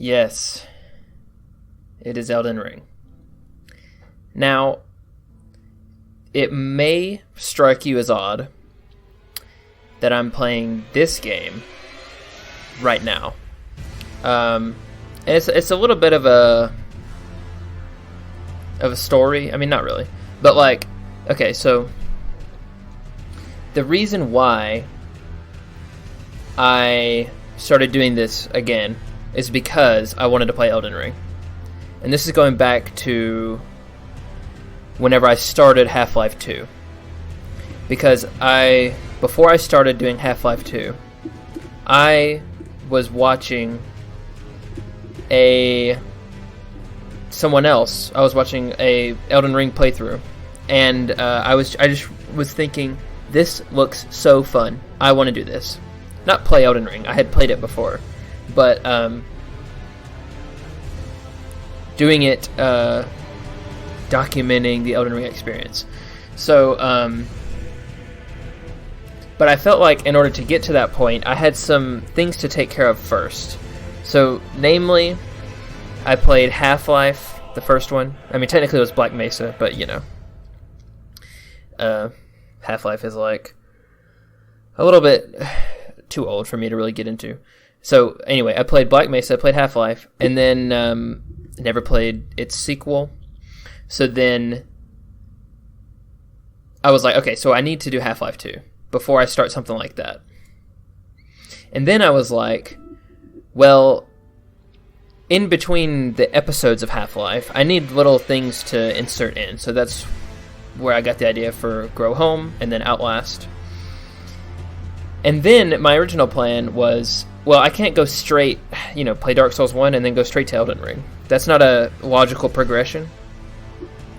Yes, it is Elden Ring. Now, it may strike you as odd that I'm playing this game right now. And it's a little bit of a story. I mean, not really, but like, okay, so the reason why I started doing this again is because I wanted to play Elden Ring. And this is going back to whenever I started Half-Life 2. Because before I started doing Half-Life 2, I was watching someone else. I was watching a Elden Ring playthrough, and I just was thinking, this looks so fun. I want to do this. Not play Elden Ring. I had played it before, but doing it, documenting the Elden Ring experience. So, but I felt like in order to get to that point, I had some things to take care of first. So, namely, I played Half-Life, the first one. I mean, technically it was Black Mesa, but you know, Half-Life is like a little bit too old for me to really get into. So anyway, I played Black Mesa, I played Half-Life, and then never played its sequel. So then I was like, okay, so I need to do Half-Life 2 before I start something like that. And then I was like, well, in between the episodes of Half-Life, I need little things to insert in. So that's where I got the idea for Grow Home and then Outlast. And then my original plan was, well, I can't go straight, play Dark Souls 1 and then go straight to Elden Ring. That's not a logical progression.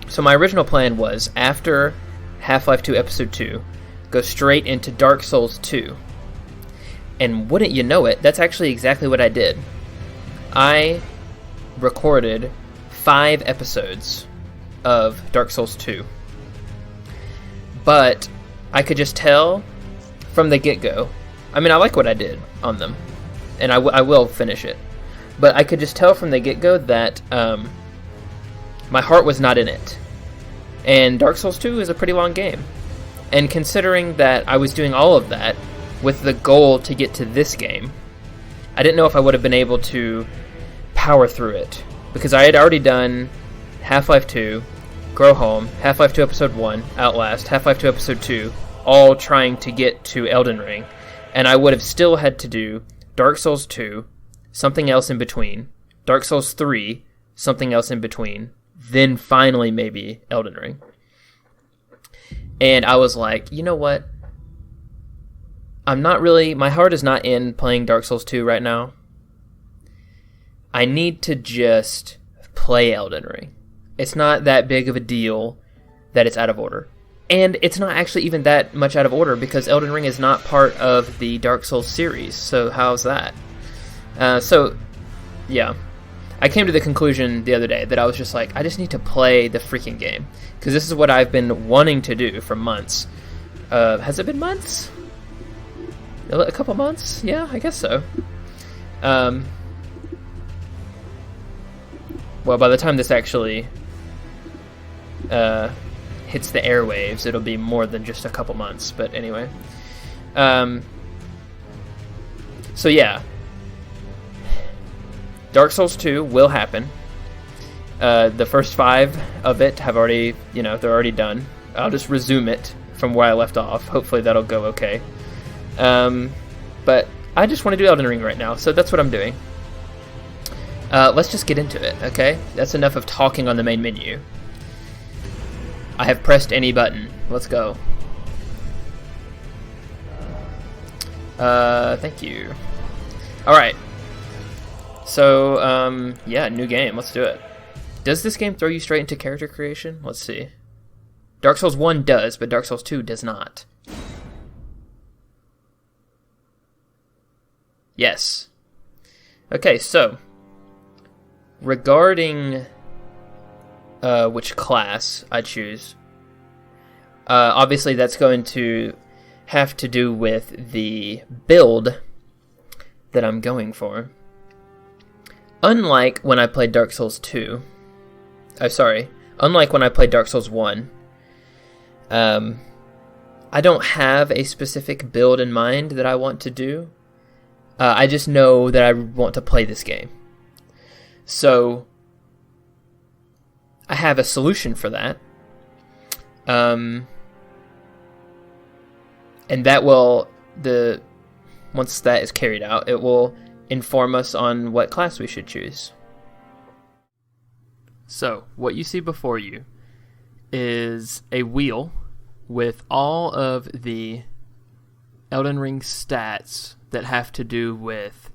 So my original plan was, after Half-Life 2 Episode 2, go straight into Dark Souls 2. And wouldn't you know it, that's actually exactly what I did. I recorded 5 episodes of Dark Souls 2. But I could just tell from the get-go, I mean, I like what I did on them, and I will finish it, but I could just tell from the get-go that my heart was not in it. And Dark Souls 2 is a pretty long game, and considering that I was doing all of that with the goal to get to this game, I didn't know if I would have been able to power through it, because I had already done Half-Life 2, Grow Home, Half-Life 2 Episode 1, Outlast, Half-Life 2 Episode 2, all trying to get to Elden Ring, and I would have still had to do Dark Souls 2, something else in between, Dark Souls 3, something else in between, then finally maybe Elden Ring. And I was like, you know what? My heart is not in playing Dark Souls 2 right now. I need to just play Elden Ring. It's not that big of a deal that it's out of order. And it's not actually even that much out of order, because Elden Ring is not part of the Dark Souls series, so how's that? Yeah. I came to the conclusion the other day that I was just like, I just need to play the freaking game, because this is what I've been wanting to do for months. Has it been months? A couple months? Yeah, I guess so. Well, by the time this actually hits the airwaves, it'll be more than just a couple months, but anyway. So yeah, Dark Souls 2 will happen. The first 5 of it have already, they're already done. I'll just resume it from where I left off. Hopefully that'll go okay. But I just want to do Elden Ring right now, so that's what I'm doing. Let's just get into it, okay? That's enough of talking on the main menu. I have pressed any button. Let's go. Thank you. Alright. So, yeah, new game. Let's do it. Does this game throw you straight into character creation? Let's see. Dark Souls 1 does, but Dark Souls 2 does not. Yes. Okay, so regarding which class I choose, obviously that's going to have to do with the build that I'm going for. unlike when I played Dark Souls 2, unlike when I played Dark Souls 1, I don't have a specific build in mind that I want to do. I just know that I want to play this game. So I have a solution for that. And that will, once that is carried out, it will inform us on what class we should choose. So, what you see before you is a wheel with all of the Elden Ring stats that have to do with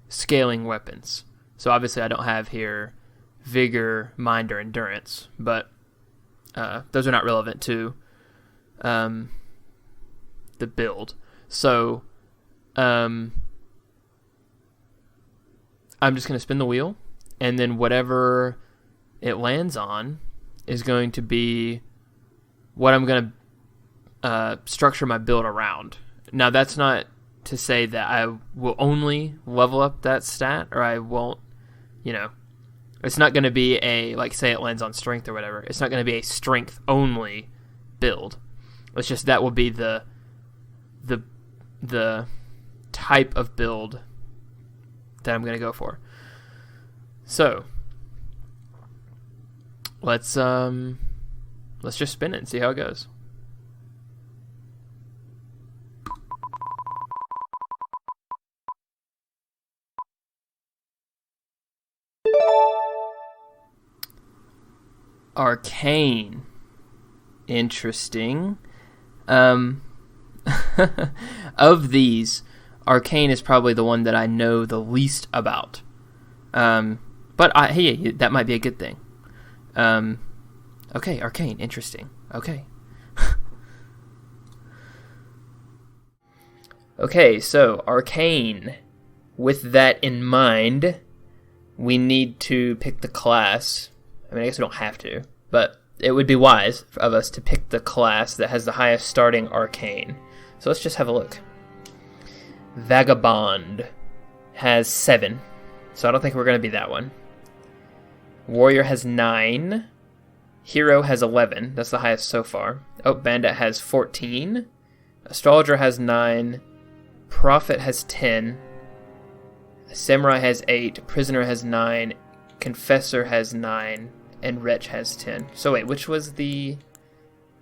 scaling weapons. So obviously I don't have here Vigor, Mind, or Endurance, but those are not relevant to the build. So I'm just going to spin the wheel, and then whatever it lands on is going to be what I'm going to structure my build around. Now, that's not to say that I will only level up that stat, or I won't, it's not going to be say it lands on strength or whatever. It's not going to be a strength only build. It's just that will be the type of build that I'm going to go for. So let's just spin it and see how it goes. Arcane. Interesting. Of these, Arcane is probably the one that I know the least about. But hey, that might be a good thing. Okay, Arcane, interesting. Okay. Okay, so Arcane. With that in mind, we need to pick the class. I mean, I guess we don't have to, but it would be wise of us to pick the class that has the highest starting Arcane. So let's just have a look. Vagabond has 7, so I don't think we're going to be that one. Warrior has 9. Hero has 11. That's the highest so far. Oh, Bandit has 14. Astrologer has 9. Prophet has 10. Samurai has 8. Prisoner has 9. Confessor has 9. And Wretch has 10. So wait, which was the...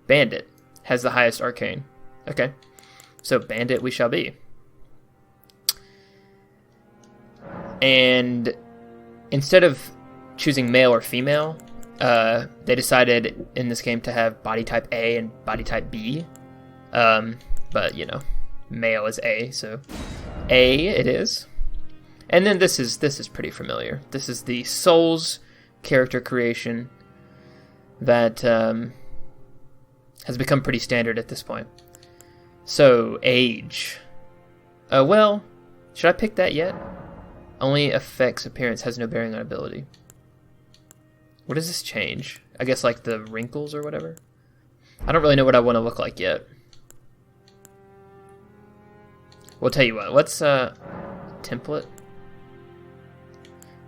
Bandit has the highest Arcane. Okay. So Bandit we shall be. And instead of choosing male or female, they decided in this game to have body type A and body type B. But, male is A, so A it is. And then this is pretty familiar. This is the Souls character creation that has become pretty standard at this point. So, age. Well, should I pick that yet? Only affects appearance, has no bearing on ability. What does this change? I guess like the wrinkles or whatever? I don't really know what I want to look like yet. We'll tell you what, let's template.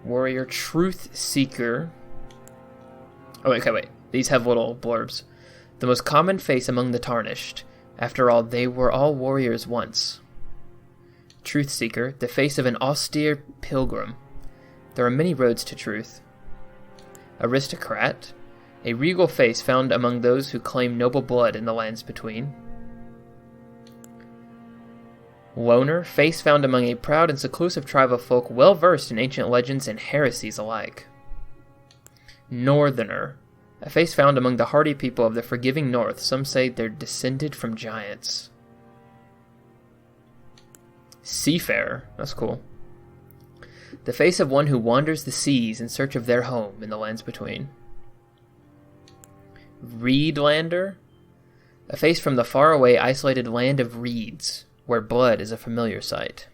Warrior, Truth Seeker. Oh, wait, okay, wait. These have little blurbs. The most common face among the Tarnished. After all, they were all warriors once. Truth Seeker, the face of an austere pilgrim. There are many roads to truth. Aristocrat, a regal face found among those who claim noble blood in the lands between. Loner, face found among a proud and seclusive tribe of folk well versed in ancient legends and heresies alike. Northerner, a face found among the hardy people of the forgiving north. Some say they're descended from giants. Seafarer, that's cool. The face of one who wanders the seas in search of their home in the lands between. Reedlander, a face from the faraway isolated land of reeds, where blood is a familiar sight.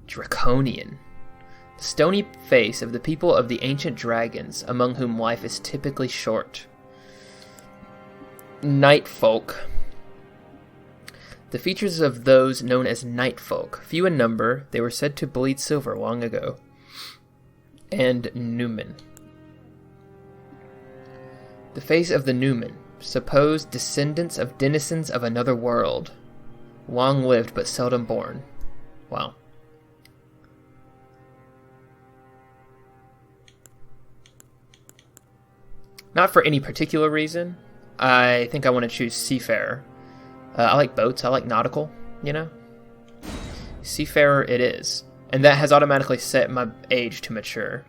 Draconian, the stony face of the people of the ancient dragons, among whom life is typically short. Night folk, The features of those known as night folk, few in number, they were said to bleed silver long ago. And Newman. The face of the Newman, supposed descendants of denizens of another world, long lived but seldom born. Wow. Not for any particular reason. I think I want to choose Seafarer. I like boats. I like nautical, you know? Seafarer it is. And that has automatically set my age to mature.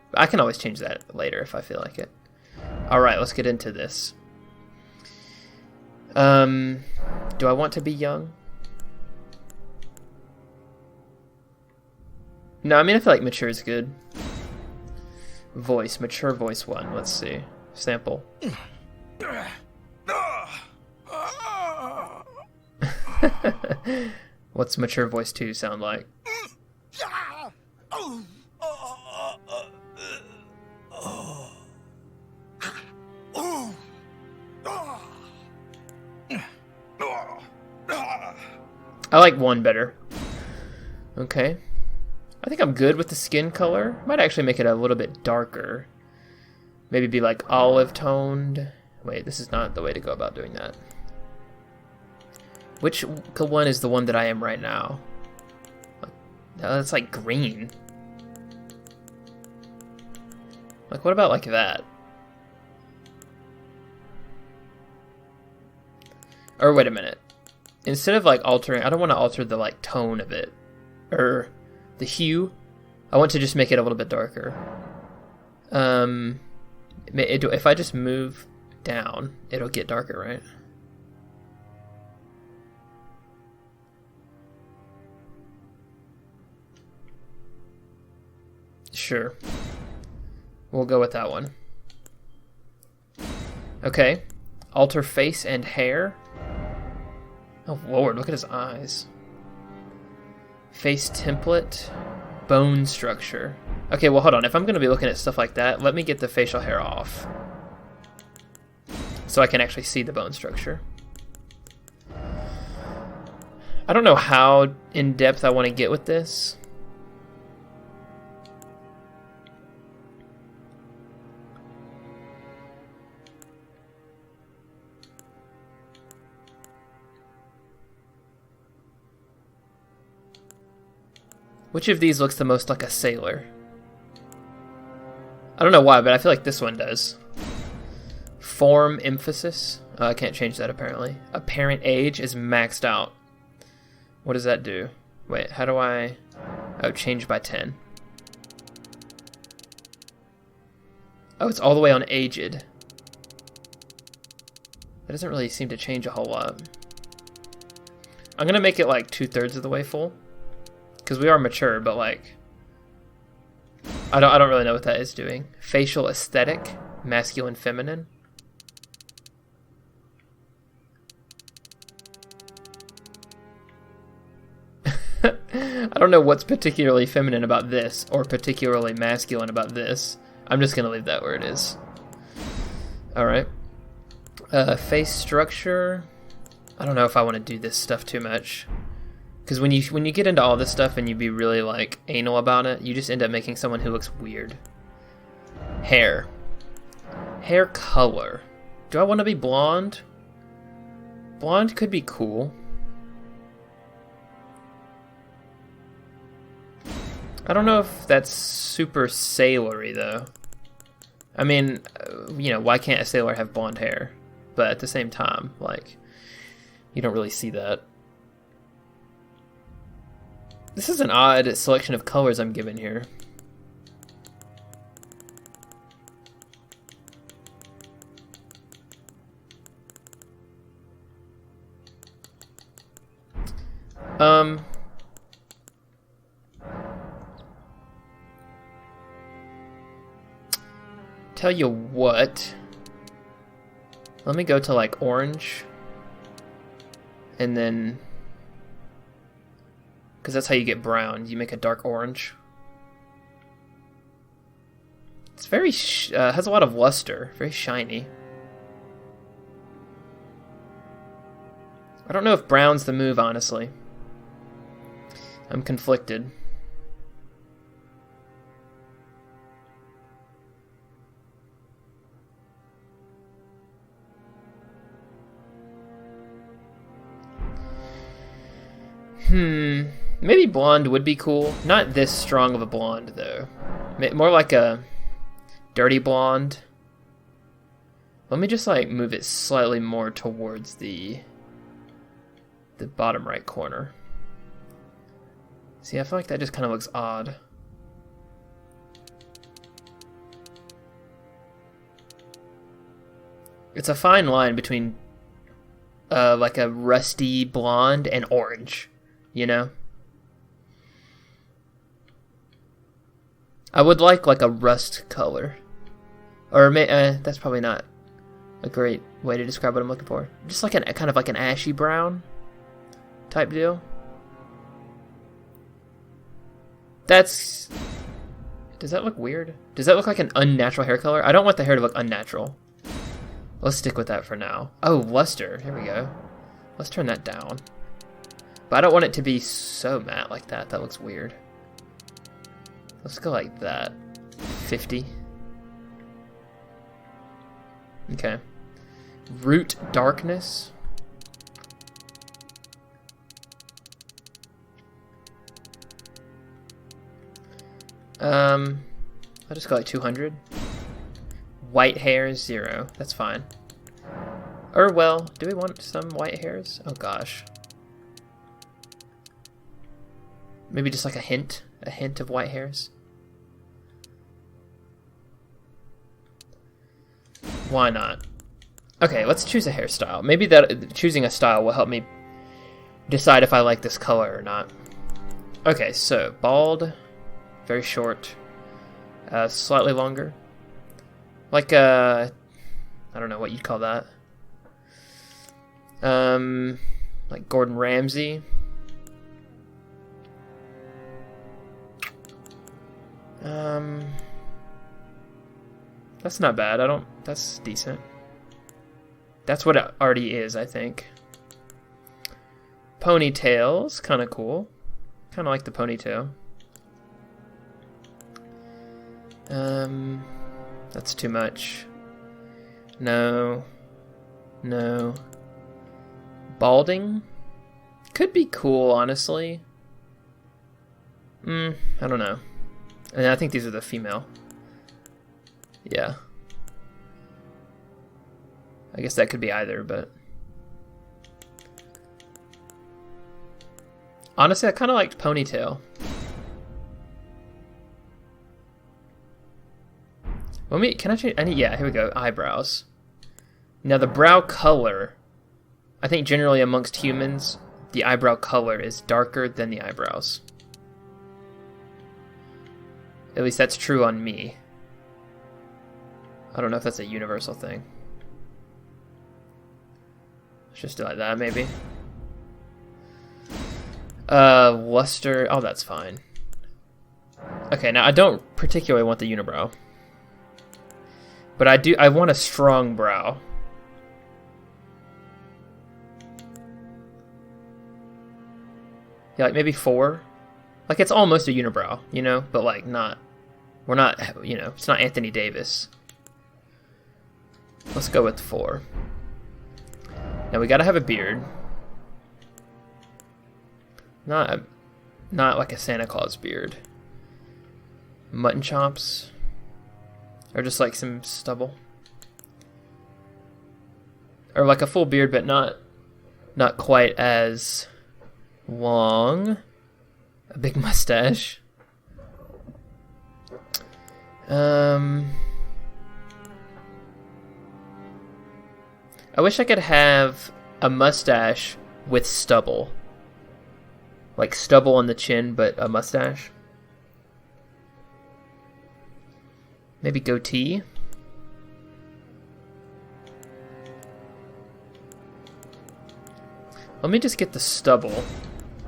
But I can always change that later if I feel like it. Alright, let's get into this. Do I want to be young? No, I mean, I feel like mature is good. Voice, mature voice 1. Let's see. Sample. What's mature voice 2 sound like? I like 1 better. Okay. I think I'm good with the skin color. Might actually make it a little bit darker. Maybe be like olive toned. Wait, this is not the way to go about doing that. Which one is the one that I am right now? That's like green. Like, what about like that? Or wait a minute. Instead of like altering, I don't want to alter the like tone of it. Or the hue. I want to just make it a little bit darker. If I just move down, it'll get darker, right? Sure. We'll go with that one. Okay. Alter face and hair. Oh lord, look at his eyes. Face template. Bone structure. Okay, well hold on. If I'm going to be looking at stuff like that, let me get the facial hair off. So I can actually see the bone structure. I don't know how in depth I want to get with this. Which of these looks the most like a sailor? I don't know why, but I feel like this one does. Form emphasis. I can't change that apparently. Apparent age is maxed out. What does that do? Wait, how do I... Oh, change by 10. Oh, it's all the way on aged. That doesn't really seem to change a whole lot. I'm going to make it like 2/3 of the way full. Because we are mature, but like... I don't really know what that is doing. Facial aesthetic. Masculine, feminine. I don't know what's particularly feminine about this, or particularly masculine about this. I'm just going to leave that where it is. Alright. Face structure. I don't know if I want to do this stuff too much. Because when you get into all this stuff and you be really like anal about it, you just end up making someone who looks weird. Hair. Hair color. Do I want to be blonde? Blonde could be cool. I don't know if that's super sailory though. I mean, you know, why can't a sailor have blonde hair? But at the same time, like, you don't really see that. This is an odd selection of colors I'm given here. Tell you what. Let me go to like orange. And then... Because that's how you get brown. You make a dark orange. It's very... has a lot of luster. Very shiny. I don't know if brown's the move, honestly. I'm conflicted. Maybe blonde would be cool. Not this strong of a blonde, though. More like a dirty blonde. Let me just like move it slightly more towards the bottom right corner. See, I feel like that just kind of looks odd. It's a fine line between like a rusty blonde and orange, you know? I would like a rust color. Or that's probably not a great way to describe what I'm looking for. Just like kind of like an ashy brown type deal. Does that look weird? Does that look like an unnatural hair color? I don't want the hair to look unnatural. Let's stick with that for now. Oh, luster. Here we go. Let's turn that down. But I don't want it to be so matte like that. That looks weird. Let's go like that. 50. Okay. Root darkness. I'll just go like 200. White hairs, 0. That's fine. Or, well, do we want some white hairs? Oh, gosh. Maybe just like a hint of white hairs. Why not? Okay, let's choose a hairstyle. Maybe that choosing a style will help me decide if I like this color or not. Okay, so bald, very short, slightly longer. Like I don't know what you'd call that. Like Gordon Ramsay. That's not bad. That's decent. That's what it already is, I think. Ponytail's kind of cool. Kind of like the ponytail. That's too much. No. Balding? Could be cool, honestly. I don't know. And I think these are the female. Yeah. I guess that could be either, but... Honestly, I kind of liked ponytail. Can I change any? Yeah, here we go. Eyebrows. Now the brow color, I think generally amongst humans, the eyebrow color is darker than the eyebrows. At least that's true on me. I don't know if that's a universal thing. Let's just do it like that, maybe. Luster. Oh, that's fine. Okay, now I don't particularly want the unibrow. But I want a strong brow. Yeah, like maybe 4. Like it's almost a unibrow, you know, but like we're not, you know, it's not Anthony Davis. Let's go with 4. Now we gotta have a beard. Not like a Santa Claus beard. Mutton chops. Or just like some stubble. Or like a full beard, but not quite as long. A big mustache. I wish I could have a mustache with stubble. Like stubble on the chin, but a mustache. Maybe goatee. Let me just get the stubble.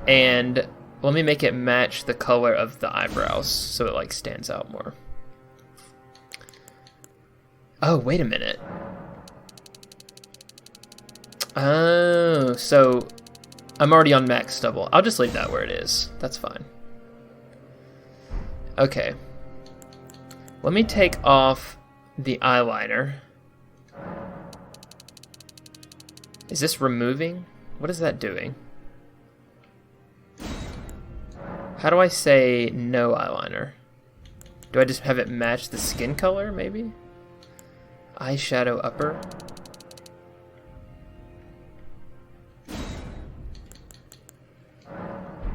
And let me make it match the color of the eyebrows so it like stands out more. Oh, wait a minute. Oh, so I'm already on max stubble. I'll just leave that where it is. That's fine. Okay. Let me take off the eyeliner. Is this removing? What is that doing? How do I say no eyeliner? Do I just have it match the skin color, maybe? Eyeshadow upper.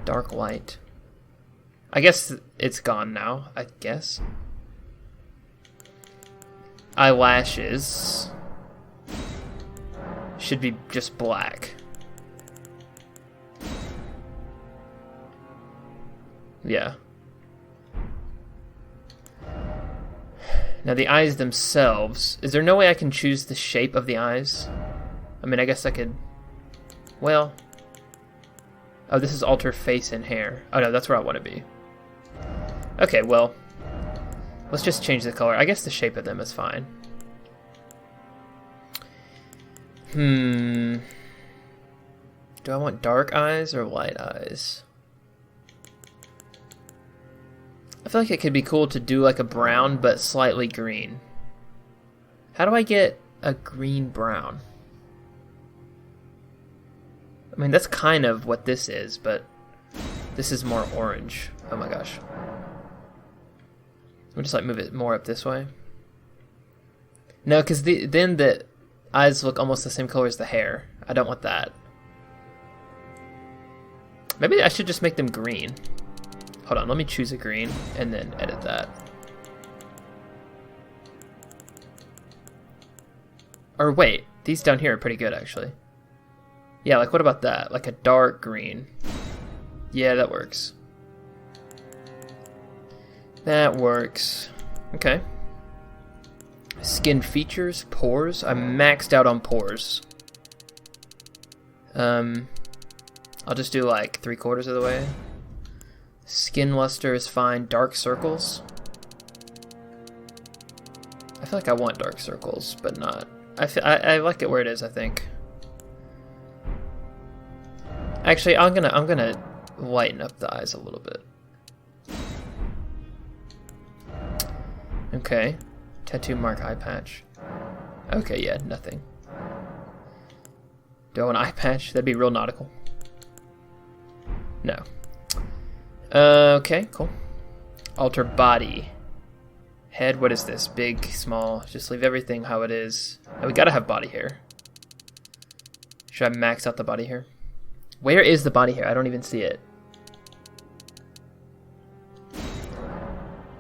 Dark light. I guess it's gone now, I guess. Eyelashes should be just black. Yeah. Now the eyes themselves, is there no way I can choose the shape of the eyes? I mean, I guess I could, well, oh, this is alter face and hair. Oh no, that's where I want to be. Okay, well, let's just change the color. I guess the shape of them is fine. Do I want dark eyes or light eyes? I feel like it could be cool to do like a brown but slightly green. How do I get a green brown? I mean, that's kind of what this is, but this is more orange. Oh my gosh. We'll just like move it more up this way. No, because then the eyes look almost the same color as the hair. I don't want that. Maybe I should just make them green. Hold on, let me choose a green and then edit that. Or wait, these down here are pretty good actually. Yeah, like what about that? Like a dark green. Yeah, that works. That works. Okay. Skin features, pores. I'm maxed out on pores. I'll just do like 3/4 of the way. Skin luster is fine. Dark circles. I feel like I want dark circles, but not. I like it where it is, I think. Actually, I'm gonna lighten up the eyes a little bit. Okay. Tattoo mark eye patch. Okay, yeah, nothing. Do I want an eye patch? That'd be real nautical. No. Okay, cool. Alter body. Head, what is this? Big, small. Just leave everything how it is. Oh, we gotta have body hair. Should I max out the body hair? Where is the body hair? I don't even see it.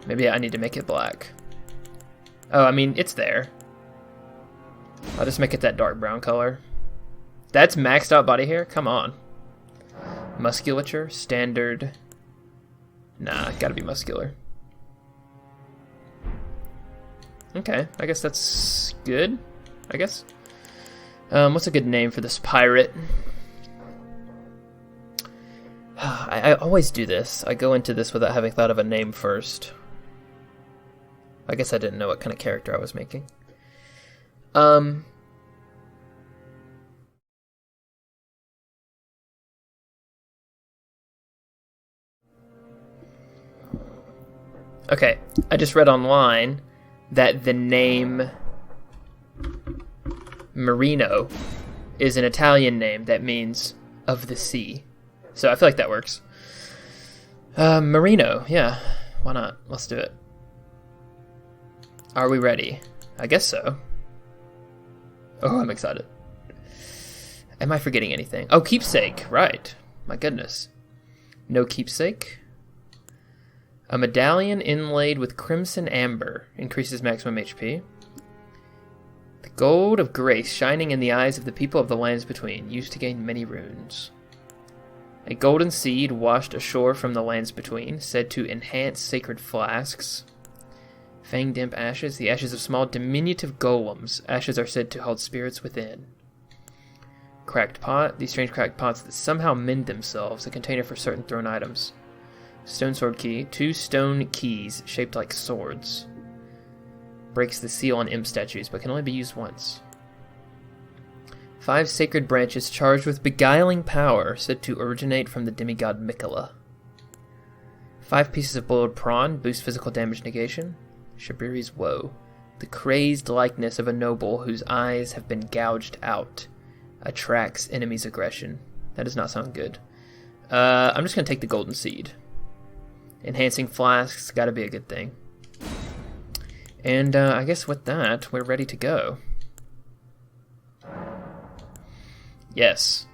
Maybe I need to make it black. Oh, I mean, it's there. I'll just make it that dark brown color. That's maxed out body hair? Come on. Musculature, standard. Nah, gotta be muscular. Okay, I guess that's good, I guess. What's a good name for this pirate? I always do this. I go into this without having thought of a name first. I guess I didn't know what kind of character I was making. Okay, I just read online that the name Marino is an Italian name that means of the sea. So I feel like that works. Marino, yeah. Why not? Let's do it. Are we ready? I guess so. Oh, I'm excited. Am I forgetting anything? Oh, keepsake, right. My goodness. No keepsake. A medallion inlaid with crimson amber increases maximum HP. The gold of grace shining in the eyes of the people of the lands between, used to gain many runes. A golden seed washed ashore from the lands between, said to enhance sacred flasks. Fanged imp ashes, the ashes of small diminutive golems. Ashes are said to hold spirits within. Cracked pot, these strange cracked pots that somehow mend themselves, a container for certain thrown items. Stone sword key, 2 stone keys shaped like swords. Breaks the seal on imp statues, but can only be used once. 5 sacred branches charged with beguiling power, said to originate from the demigod Mikola. 5 pieces of boiled prawn boost physical damage negation. Shabiri's woe. The crazed likeness of a noble whose eyes have been gouged out attracts enemies' aggression. That does not sound good. I'm just going to take the golden seed. Enhancing flasks, gotta be a good thing. And I guess with that, we're ready to go. Yes.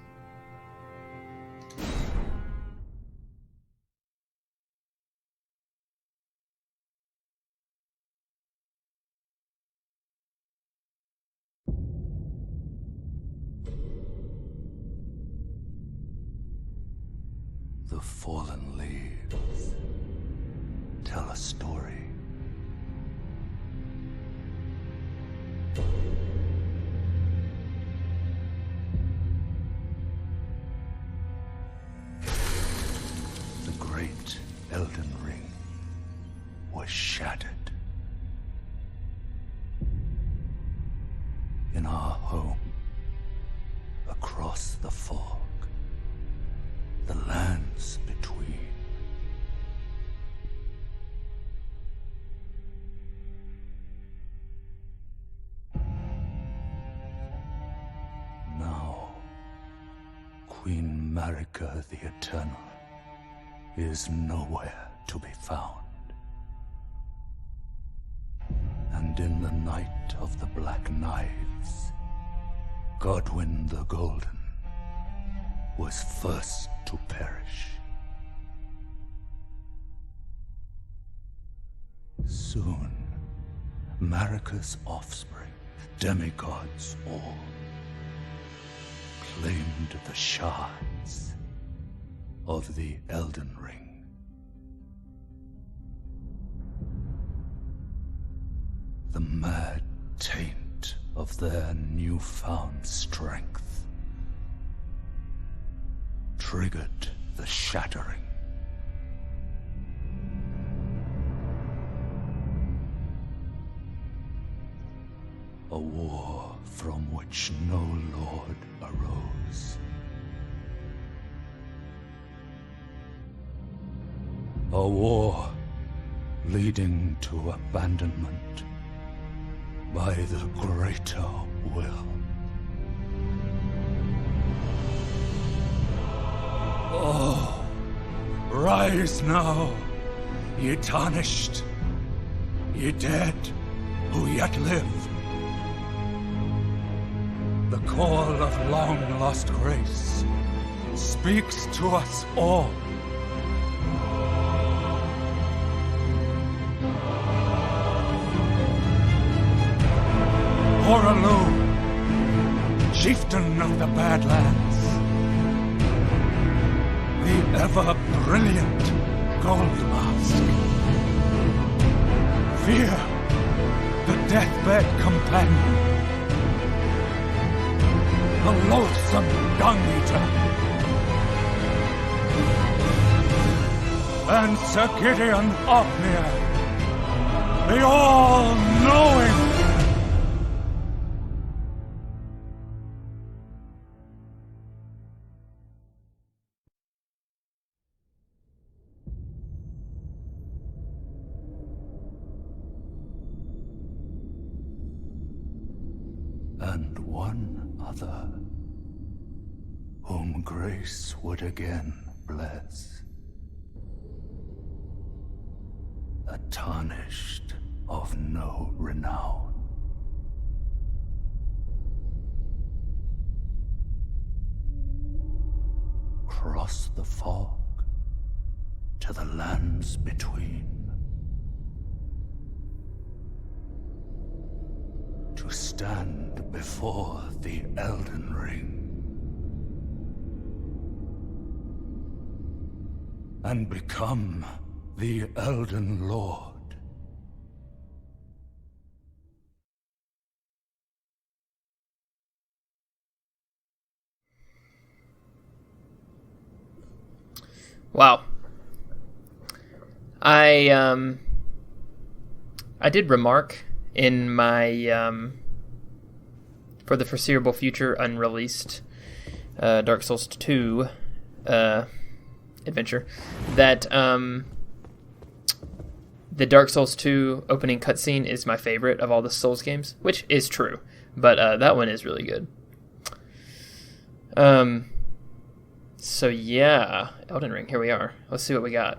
The fallen leaves tell a story. The great Elden Ring was shattered. In our home, across the fog, the lands between. Now, Queen Marika the Eternal is nowhere to be found. And in the night of the Black Knives, Godwyn the Golden was first to perish. Soon, Marika's offspring, demigods all, claimed the shards of the Elden Ring. The mad taint of their newfound strength triggered the shattering. A war from which no lord arose. A war leading to abandonment by the greater will. Oh, rise now, ye tarnished, ye dead who yet live. The call of long-lost grace speaks to us all. Horalu, chieftain of the Badlands, the ever-brilliant Gold Mask. Fear, the deathbed companion, the loathsome dung-eater, and Sir Gideon Ofnir, the all-knowing. And one other, whom grace would again bless. A tarnished of no renown. Cross the fog to the lands between. To stand before the Elden Ring and become the Elden Lord. Wow. I did remark in my for the foreseeable future unreleased Dark Souls 2 adventure, that the Dark Souls 2 opening cutscene is my favorite of all the Souls games, which is true, but that one is really good. So yeah, Elden Ring, here we are. Let's see what we got.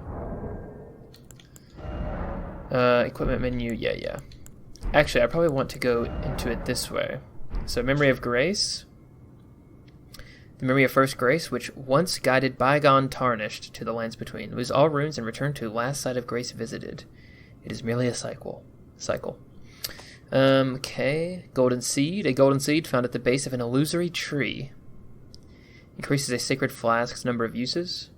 Equipment menu, yeah. Actually, I probably want to go into it this way. So Memory of Grace. The Memory of First Grace, which once guided bygone Tarnished to the lands between. Lose all runes and return to last site of grace visited. It is merely a cycle. Okay. Golden Seed. A golden seed found at the base of an illusory tree. Increases a sacred flask's number of uses.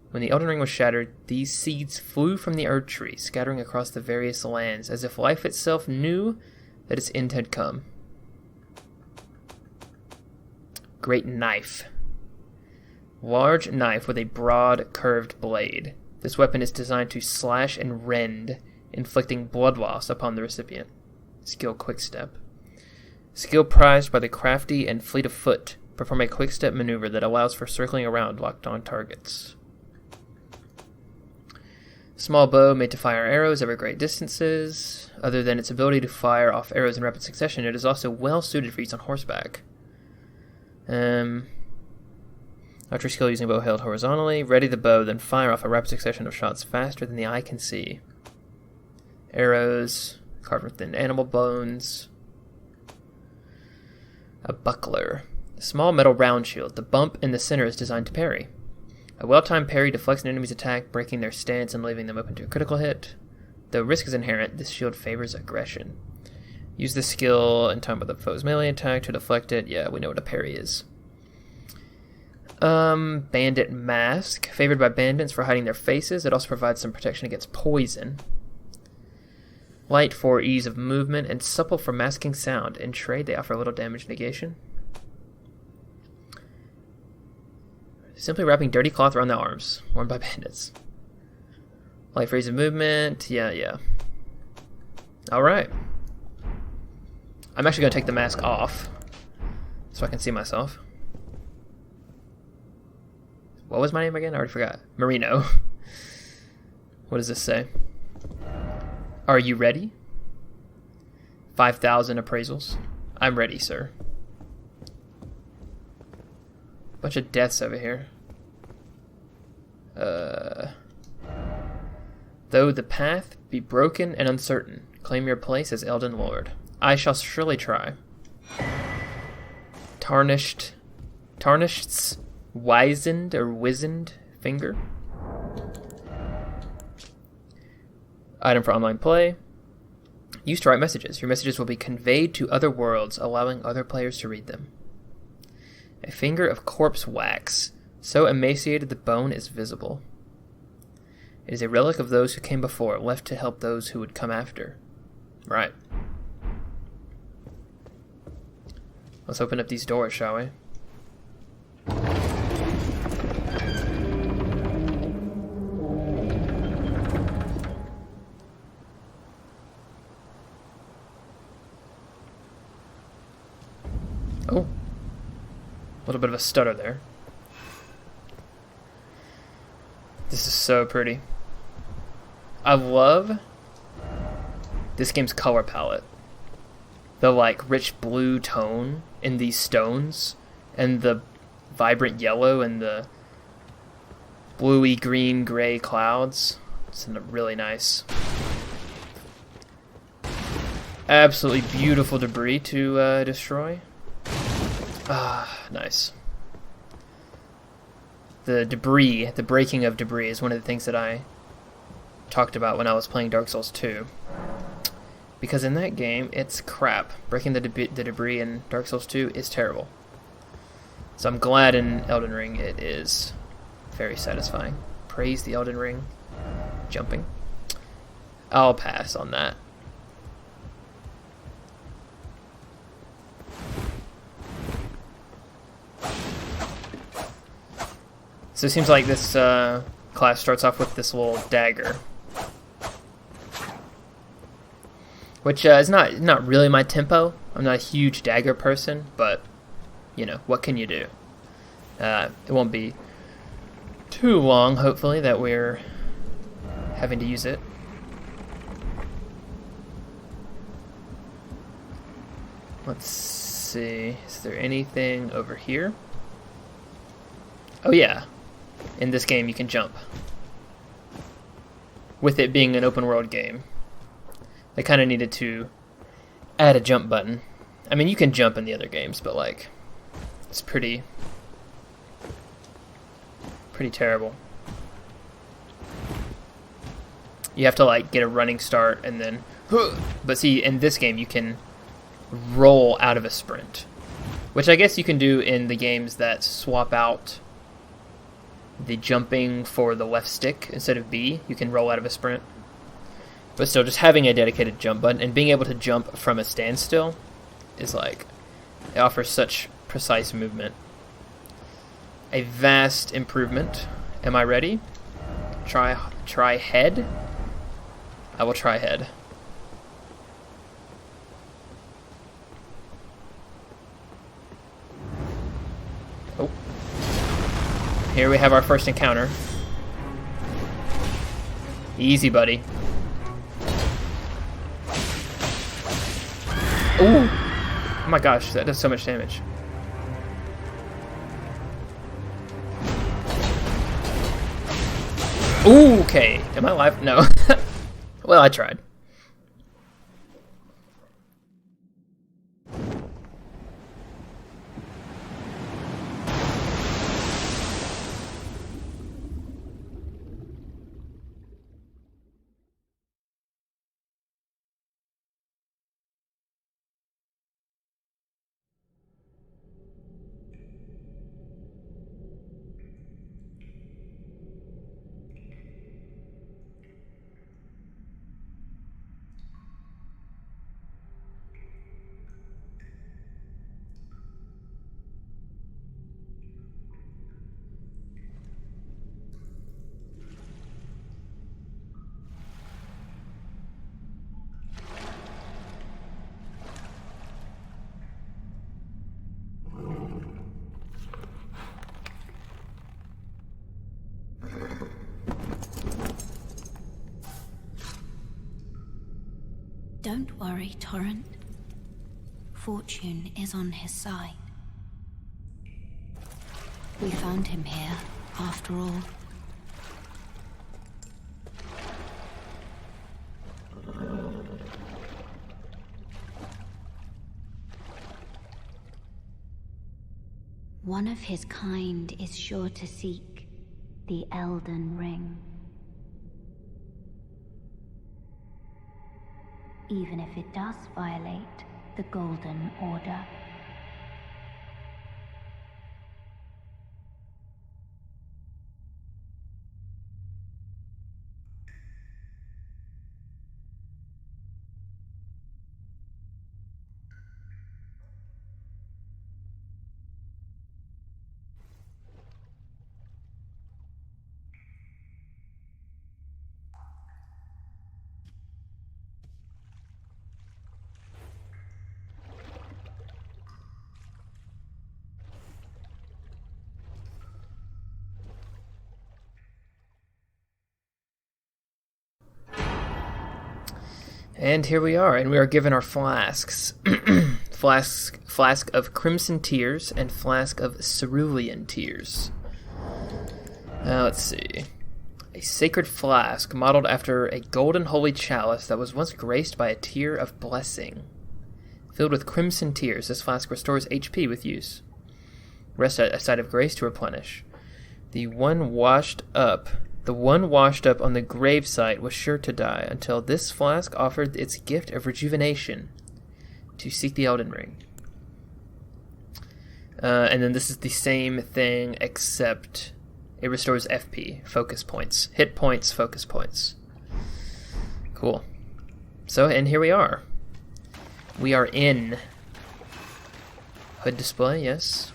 When the Elden Ring was shattered, these seeds flew from the Erd Tree, scattering across the various lands, as if life itself knew that its end had come. Great Knife. Large knife with a broad, curved blade. This weapon is designed to slash and rend, inflicting blood loss upon the recipient. Skill Quickstep. Skill prized by the crafty and fleet of foot. Perform a quick-step maneuver that allows for circling around locked-on targets. Small bow made to fire arrows over great distances. Other than its ability to fire off arrows in rapid succession, it is also well-suited for use on horseback. Archery skill using bow held horizontally. Ready the bow, then fire off a rapid succession of shots faster than the eye can see. Arrows carved within animal bones. A buckler. A small metal round shield. The bump in the center is designed to parry. A well-timed parry deflects an enemy's attack, breaking their stance and leaving them open to a critical hit. Though risk is inherent, this shield favors aggression. Use the skill in time with a foe's melee attack to deflect it. Yeah, we know what a parry is. Bandit Mask. Favored by bandits for hiding their faces. It also provides some protection against poison. Light for ease of movement, and supple for masking sound. In trade, they offer little damage negation. Simply wrapping dirty cloth around the arms, worn by bandits. Light for ease of movement. Yeah. Alright. I'm actually going to take the mask off so I can see myself. What was my name again? I already forgot. Marino. What does this say? Are you ready? 5,000 appraisals. I'm ready, sir. Bunch of deaths over here. Though the path be broken and uncertain, claim your place as Elden Lord. I shall surely try. Tarnished's wizened finger. Item for online play. Used to write messages. Your messages will be conveyed to other worlds, allowing other players to read them. A finger of corpse wax, so emaciated the bone is visible. It is a relic of those who came before, left to help those who would come after. Right. Let's open up these doors, shall we? Oh. A little bit of a stutter there. This is so pretty. I love this game's color palette. The rich blue tone in these stones, and the vibrant yellow and the bluey green gray clouds. It's really nice. Absolutely beautiful debris to destroy. Ah, nice. The debris, the breaking of debris, is one of the things that I talked about when I was playing Dark Souls 2. Because in that game, it's crap. Breaking the debris in Dark Souls 2 is terrible. So I'm glad in Elden Ring it is very satisfying. Praise the Elden Ring jumping. I'll pass on that. So it seems like this class starts off with this little dagger, which is not really my tempo. I'm not a huge dagger person, but, you know, what can you do? It won't be too long, hopefully, that we're having to use it. Let's see. Is there anything over here? Oh yeah. In this game you can jump. With it being an open world game, they kind of needed to add a jump button. I mean, you can jump in the other games, but like, it's pretty terrible. You have to like get a running start and then, but see, in this game you can roll out of a sprint, which I guess you can do in the games that swap out the jumping for the left stick instead of B. You can roll out of a sprint, but still, just having a dedicated jump button and being able to jump from a standstill is like, it offers such precise movement. A vast improvement. Am I ready? Try head. I will try head. Oh. Here we have our first encounter. Easy, buddy. Ooh! Oh my gosh, that does so much damage. Ooh, okay. Am I alive? No. Well, I tried. Don't worry, Torrent. Fortune is on his side. We found him here, after all. One of his kind is sure to seek the Elden Ring. Even if it does violate the Golden Order. And here we are, and we are given our flasks. Flask of Crimson Tears and Flask of Cerulean Tears. Now let's see. A sacred flask modeled after a golden holy chalice that was once graced by a tear of blessing. Filled with crimson tears, this flask restores HP with use. Rest at a site of grace to replenish. The one washed up on the gravesite was sure to die until this flask offered its gift of rejuvenation to seek the Elden Ring. And then this is the same thing, except it restores FP, focus points. Hit points, focus points. Cool. So, and here we are. We are in hood display, yes.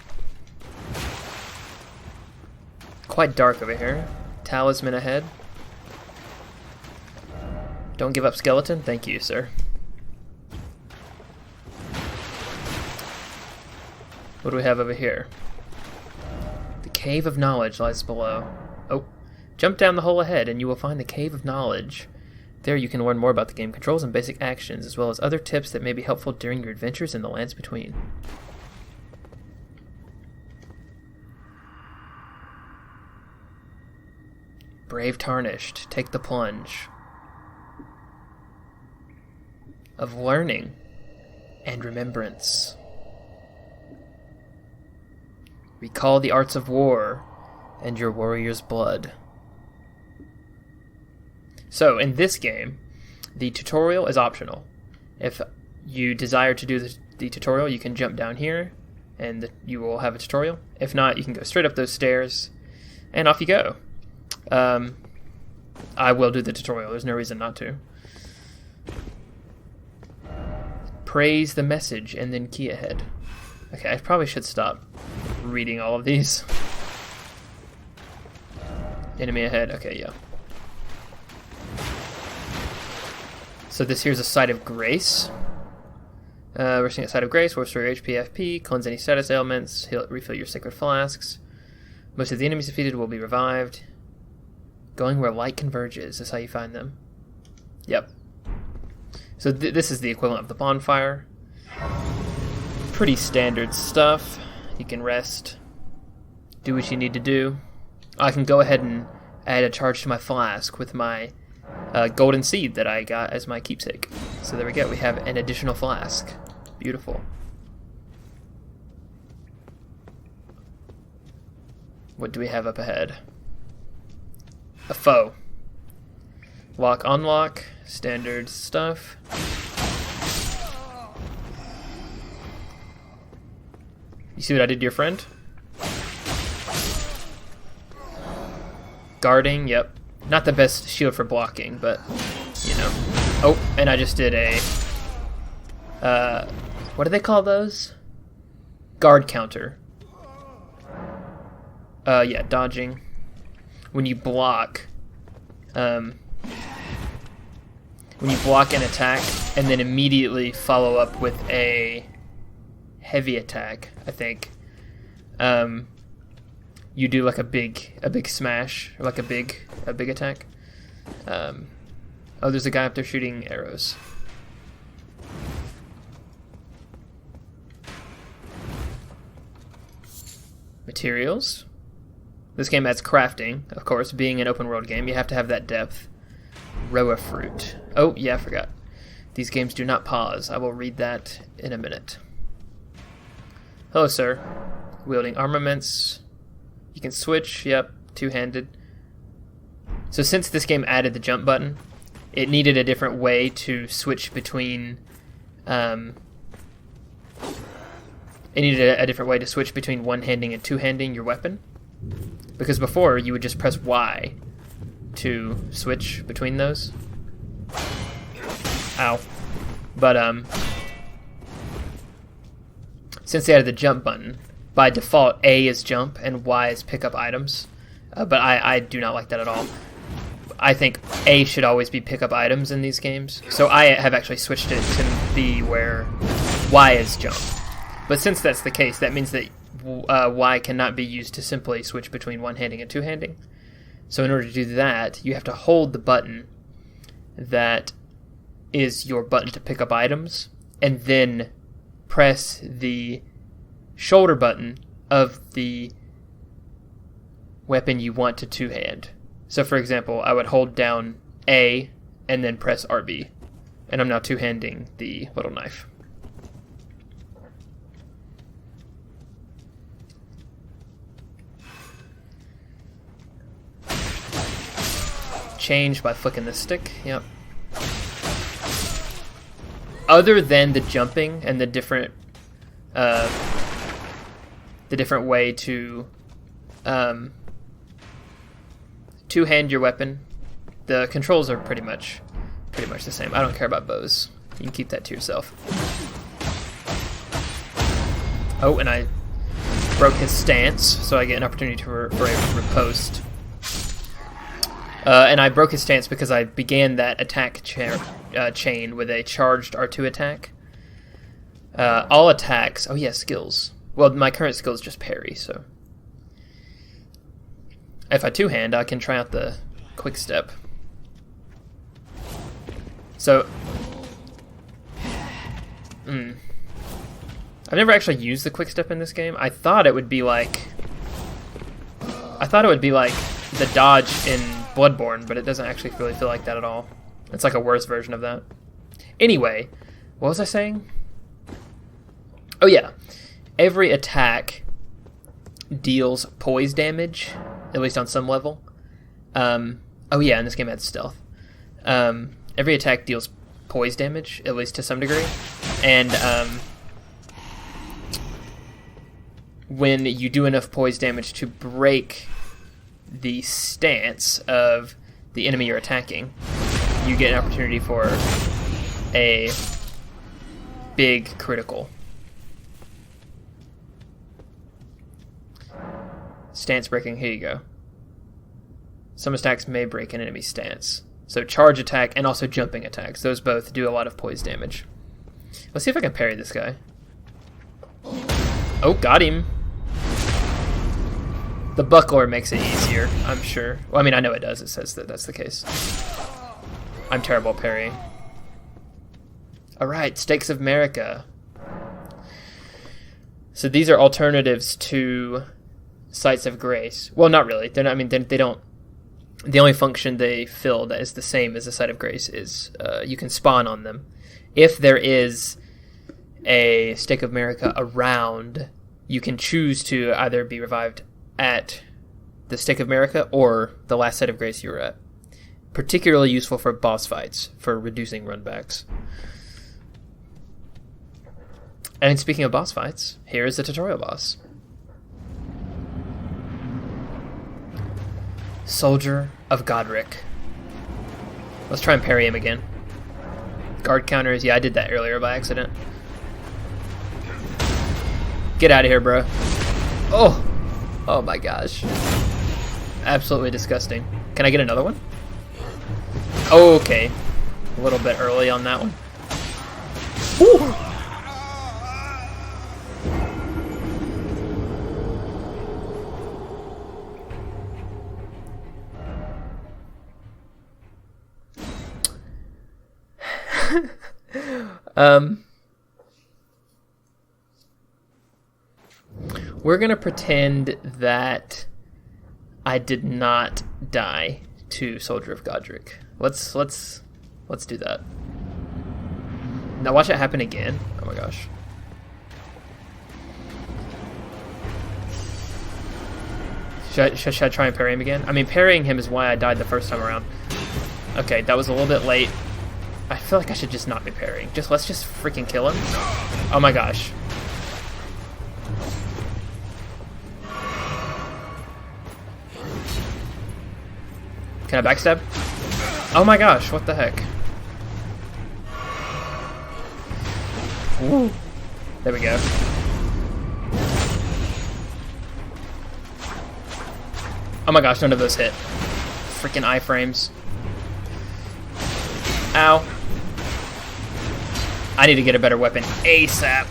Quite dark over here. Talisman ahead. Don't give up, skeleton. Thank you, sir. What do we have over here? The Cave of Knowledge lies below. Oh. Jump down the hole ahead and you will find the Cave of Knowledge. There you can learn more about the game controls and basic actions, as well as other tips that may be helpful during your adventures in the lands between. Brave Tarnished, take the plunge of learning and remembrance. Recall the arts of war and your warrior's blood. So, in this game, the tutorial is optional. If you desire to do the tutorial, you can jump down here, and you will have a tutorial. If not, you can go straight up those stairs, and off you go. I will do the tutorial. There's no reason not to. Praise the message, and then key ahead. Okay, I probably should stop reading all of these. Enemy ahead. Okay, yeah. So this here's a Site of Grace. We're seeing a Site of Grace, will restore your HP, FP, cleanse any status ailments, refill your sacred flasks. Most of the enemies defeated will be revived. Going where light converges is how you find them. Yep. So this is the equivalent of the bonfire. Pretty standard stuff. You can rest. Do what you need to do. I can go ahead and add a charge to my flask with my golden seed that I got as my keepsake. So there we go, we have an additional flask. Beautiful. What do we have up ahead? A foe. Lock, unlock, standard stuff. You see what I did to your friend? Guarding, yep. Not the best shield for blocking, but, you know. Oh, and I just did a, what do they call those? Guard counter. Yeah, dodging. When you block, an attack, and then immediately follow up with a heavy attack, I think, you do like a big smash, or like a big attack. Oh, there's a guy up there shooting arrows. Materials. This game adds crafting, of course. Being an open world game, you have to have that depth. Roa fruit. Oh, yeah, I forgot. These games do not pause. I will read that in a minute. Hello, sir. Wielding armaments. You can switch, yep, two-handed. So since this game added the jump button, it needed a different way to switch between, it needed a different way to switch between one-handing and two-handing your weapon. Because before, you would just press Y to switch between those. Ow. But, since they added the jump button, by default, A is jump and Y is pick up items. But I do not like that at all. I think A should always be pick up items in these games. So I have actually switched it to be where Y is jump. But since that's the case, that means that Y cannot be used to simply switch between one-handing and two-handing. So in order to do that, you have to hold the button that is your button to pick up items, and then press the shoulder button of the weapon you want to two-hand. So for example, I would hold down A and then press RB, and I'm now two-handing the little knife. Change by flicking the stick, yep. Other than the jumping and the different way to two-hand your weapon, the controls are pretty much the same. I don't care about bows. You can keep that to yourself. Oh, and I broke his stance, so I get an opportunity for a riposte. And I broke his stance because I began that attack chain with a charged R2 attack. All attacks... Oh yeah, skills. Well, my current skill is just parry, so... If I two-hand, I can try out the quick step. So... I've never actually used the quick step in this game. I thought it would be like the dodge in Bloodborne, but it doesn't actually really feel like that at all. It's like a worse version of that. Anyway, what was I saying? Oh yeah, every attack deals poise damage, at least on some level. Oh yeah, in this game it had stealth. Every attack deals poise damage, at least to some degree, and when you do enough poise damage to break the stance of the enemy you're attacking, you get an opportunity for a big critical. Stance breaking, here you go. Some attacks may break an enemy's stance. So charge attack and also jumping attacks. Those both do a lot of poise damage. Let's see if I can parry this guy. Oh, got him. The buckler makes it easier, I'm sure. Well, I mean, I know it does. It says that that's the case. I'm terrible at parrying. Alright, Stakes of America. So these are alternatives to Sites of Grace. Well, not really. They're not, I mean, they don't... The only function they fill that is the same as the Site of Grace is you can spawn on them. If there is a Stake of America around, you can choose to either be revived at the Stake of America or the last Site of Grace you were at. Particularly useful for boss fights, for reducing runbacks. And speaking of boss fights, here is the tutorial boss. Soldier of Godric. Let's try and parry him again. Guard counters, yeah, I did that earlier by accident. Get out of here, bro. Oh! Oh my gosh. Absolutely disgusting. Can I get another one? Oh, okay. A little bit early on that one. Woo! We're gonna pretend that I did not die to Soldier of Godric. Let's do that. Now watch it happen again. Oh my gosh. Should I try and parry him again? I mean, parrying him is why I died the first time around. Okay, that was a little bit late. I feel like I should just not be parrying. Let's just freaking kill him. Oh my gosh. Can I backstab? Oh my gosh, what the heck? Ooh. There we go. Oh my gosh, none of those hit. Freaking iframes. Ow. I need to get a better weapon ASAP.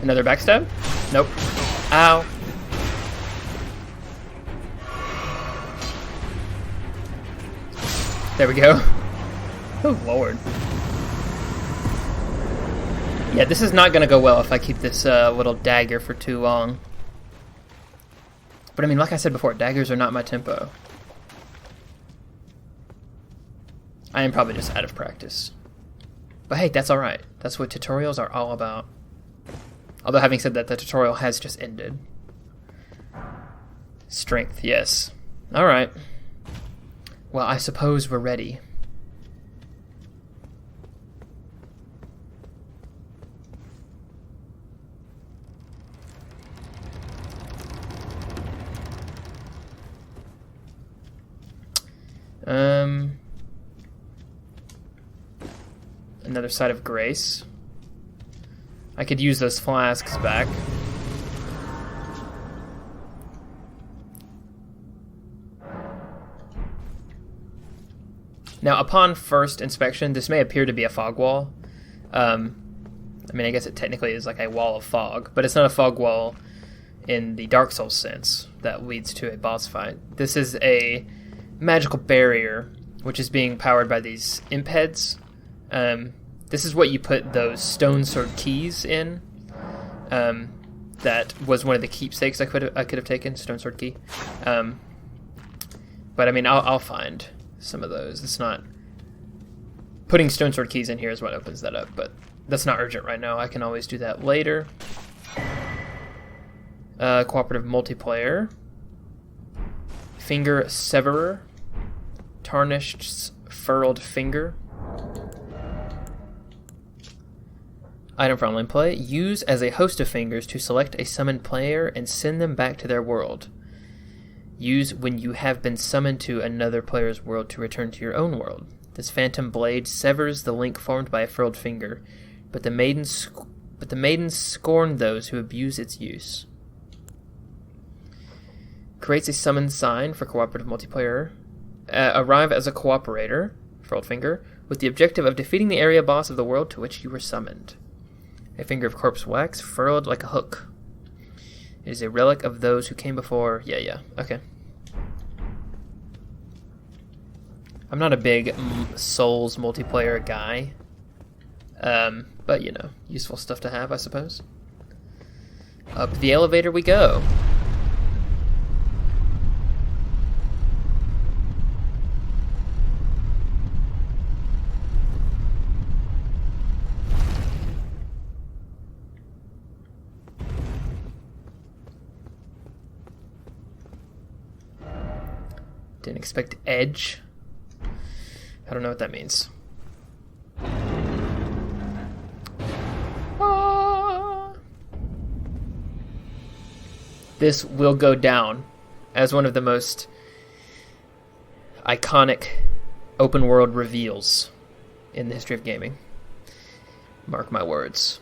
Another backstab? Nope. Ow. There we go. Oh, Lord. Yeah, this is not going to go well if I keep this little dagger for too long. But I mean, like I said before, daggers are not my tempo. I am probably just out of practice. But hey, that's alright. That's what tutorials are all about. Although having said that, the tutorial has just ended. Strength, yes. Alright. Well, I suppose we're ready. Another Site of Grace. I could use those flasks back. Now, upon first inspection, this may appear to be a fog wall. I mean, I guess it technically is like a wall of fog, but it's not a fog wall in the Dark Souls sense that leads to a boss fight. This is a magical barrier, which is being powered by these imp heads. This is what you put those stone sword keys in. That was one of the keepsakes I could have taken, stone sword key. But I mean, I'll find some of those. It's not putting stone sword keys in here is what opens that up, but that's not urgent right now. I can always do that later. Cooperative multiplayer. Finger Severer. Tarnished's Furled Finger. Item for online play. Use as a host of fingers to select a summoned player and send them back to their world. Use when you have been summoned to another player's world to return to your own world. This phantom blade severs the link formed by a furled finger, but the maidens scorn those who abuse its use. Creates a summon sign for cooperative multiplayer. Arrive as a cooperator, furled finger, with the objective of defeating the area boss of the world to which you were summoned. A finger of corpse wax, furled like a hook. It is a relic of those who came before. Yeah, okay. I'm not a big Souls multiplayer guy. But, you know, useful stuff to have, I suppose. Up the elevator we go. Didn't expect edge. I don't know what that means. This will go down as one of the most iconic open world reveals in the history of gaming. Mark my words.